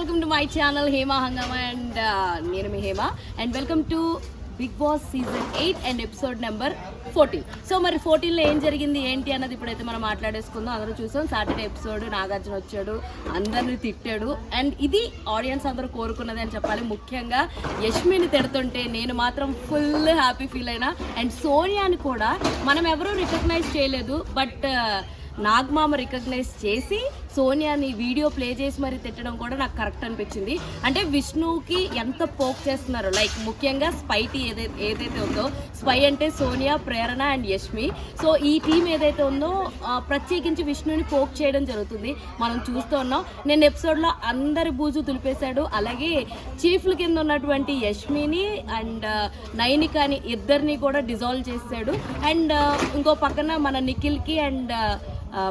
Welcome to my channel Hema Hungama and నేను మీ Hema and welcome to Bigg Boss season 8 and episode number 14. So మరి 14లో ఏం జరిగింది ఏంటి అన్నది ఇప్పుడైతే మనం మాట్లాడేసుకుందాం. అందరూ చూసాం సాటర్డే ఎపిసోడ్. నాగార్జున వచ్చాడు, అందరిని తిట్టాడు అండ్ ఇది ఆడియన్స్ అందరూ కోరుకున్నది అని చెప్పాలి. ముఖ్యంగా యష్మిని తిడుతుంటే నేను మాత్రం ఫుల్ హ్యాపీ ఫీల్ అయినా. అండ్ సోనియాని కూడా మనం ఎవరూ రికగ్నైజ్ చేయలేదు, బట్ నాగమామ రికగ్నైజ్ చేసి సోనియాని వీడియో ప్లే చేసి మరి తిట్టడం కూడా నాకు కరెక్ట్ అనిపించింది. అంటే విష్ణుకి ఎంత పోక్ చేస్తున్నారు, లైక్ ముఖ్యంగా స్పైటీ ఏదైతే ఉందో, స్పై అంటే సోనియా, ప్రేరణ అండ్ యష్మి. సో ఈ టీం ఏదైతే ఉందో ప్రత్యేకించి విష్ణుని పోక్ చేయడం జరుగుతుంది, మనం చూస్తూ ఉన్నాం. నేను ఎపిసోడ్లో అందరి బూజు దులిపేశాడు. అలాగే చీఫ్ల కింద ఉన్నటువంటి యష్మిని అండ్ నైనికాని ఇద్దరిని కూడా డిజాల్వ్ చేశాడు. అండ్ ఇంకో పక్కన మన నిఖిల్కి అండ్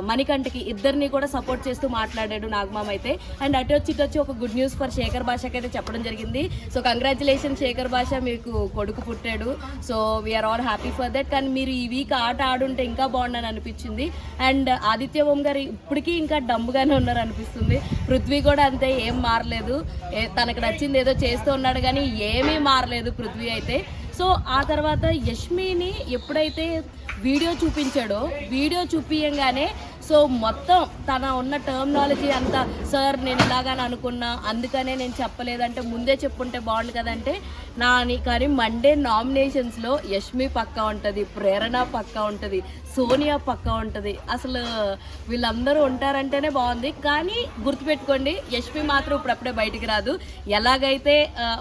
మణికంఠకి ఇద్దరిని కూడా సపోర్ట్ చేస్తూ మాట్లాడాడు నాగమామ అయితే. అండ్ అటు వచ్చి ఒక గుడ్ న్యూస్ ఫర్ శేఖర్ భాషకి అయితే చెప్పడం జరిగింది. సో కంగ్రాచులేషన్ శేఖర్ భాష, మీకు కొడుకు పుట్టాడు. So we are all happy for that. కానీ మీరు ఈ వీక్ ఆట ఆడుంటే ఇంకా బాగుండని అనిపించింది. అండ్ ఆదిత్య ఓం గారు ఇప్పటికీ ఇంకా డమ్ముగానే ఉన్నారు అనిపిస్తుంది. పృథ్వీ కూడా అంతే, ఏం మారలేదు. తనకు నచ్చింది ఏదో చేస్తూ ఉన్నాడు కానీ ఏమీ మారలేదు పృథ్వీ అయితే. సో ఆ తర్వాత యష్మిని ఎప్పుడైతే వీడియో చూపించాడో, వీడియో చూపించగానే సో మొత్తం తన ఉన్న టర్మినాలజీ అంతా, సార్ నేను ఇలాగానే అనుకున్నా అందుకనే నేను చెప్పలేదంటే ముందే చెప్పుంటే బాగుండు కదంటే కానీ మండే నామినేషన్స్లో యష్మి పక్కా ఉంటుంది, ప్రేరణ పక్కా ఉంటుంది, సోనియా పక్కా ఉంటుంది. అసలు వీళ్ళందరూ ఉంటారంటేనే బాగుంది. కానీ గుర్తుపెట్టుకోండి, యష్మి మాత్రం ఇప్పుడప్పుడే బయటికి రాదు. ఎలాగైతే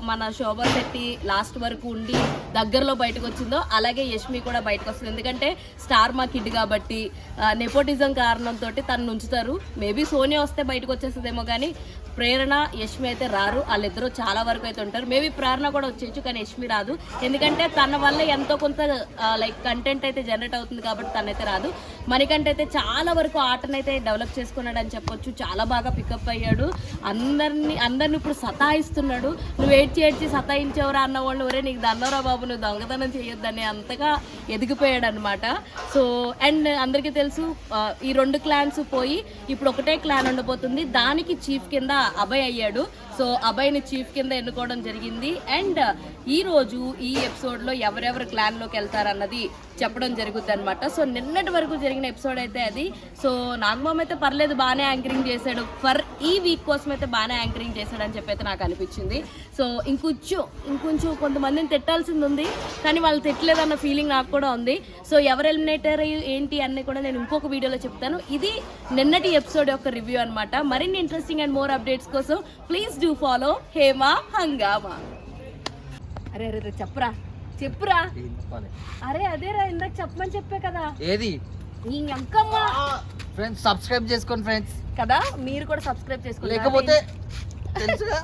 మన శోభా శెట్టి లాస్ట్ వరకు ఉండి దగ్గరలో బయటకు వచ్చిందో అలాగే యష్మి కూడా బయటకు వస్తుంది. ఎందుకంటే స్టార్ మా కిడ్ కాబట్టి నెపోటిజం కారణంతో తను ఉంచుతారు. మేబీ సోనియా వస్తే బయటకు వచ్చేస్తుందేమో, కానీ ప్రేరణ యష్మి అయితే రారు. వాళ్ళిద్దరూ చాలా వరకు అయితే ఉంటారు. మేబీ ప్రేరణ కూడా వచ్చేయచ్చు కానీ యష్మి రాదు. ఎందుకంటే తన వల్ల ఎంతో కొంత లైక్ కంటెంట్ అయితే జనరేట్ అవుతుంది కాబట్టి తనైతే రాదు. మణికంఠ అయితే చాలా వరకు ఆటనైతే డెవలప్ చేసుకున్నాడు అని చెప్పొచ్చు. చాలా బాగా పికప్ అయ్యాడు. అందరిని ఇప్పుడు సతాయిస్తున్నాడు. నువ్వు ఏడ్చి సతాయించేవరా అన్న వాళ్ళు, ఒరే నీకు దండవరా బాబు, నువ్వు దొంగతనం చేయొద్దని అంతగా ఎదిగిపోయాడు అనమాట. సో అండ్ అందరికీ తెలుసు ఈ 2 క్లాన్స్ పోయి ఇప్పుడు ఒకటే క్లాన్ ఉండబోతుంది. దానికి చీఫ్ కింద అభయ్ అయ్యాడు. సో అభయ్ని చీఫ్ కింద ఎన్నుకోవడం జరిగింది. అండ్ ఈరోజు ఈ ఎపిసోడ్లో ఎవరెవరు క్లాన్లోకి వెళ్తారన్నది చెప్పడం జరుగుతుంది అనమాట. సో నిన్నటి వరకు జరిగిన ఎపిసోడ్ అయితే అది. సో నాగమామ అయితే పర్లేదు, బాగానే యాంకరింగ్ చేశాడు. ఫర్ ఈ వీక్ కోసం అయితే బాగానే యాంకరింగ్ చేశాడు అని చెప్పి అయితే నాకు అనిపించింది. సో ఇంకొంచెం కొంతమందిని తిట్టాల్సింది ఉంది, కానీ వాళ్ళు తిట్టలేదన్న ఫీలింగ్ నాకు కూడా ఉంది. సో ఎవరు ఎలిమినేటర్ ఏంటి అన్నీ కూడా నేను ఇంకొక వీడియోలో చెప్తాను. ఇది నిన్నటి ఎపిసోడ్ యొక్క రివ్యూ అనమాట. మరిన్ని ఇంట్రెస్టింగ్ అండ్ మోర్ అప్డేట్స్ కోసం ప్లీజ్ డూ ఫాలో హేమ హంగామా. అరే చెప్పురా. అరే అదేరా, ఇందాక చెప్పమని చెప్పే కదా. ఏది ఫ్రెండ్స్ సబ్స్క్రైబ్ చేసుకోండి ఫ్రెండ్స్ కదా, మీరు కూడా సబ్స్క్రైబ్ చేసుకోండి. లేకపోతే తెలుసుగా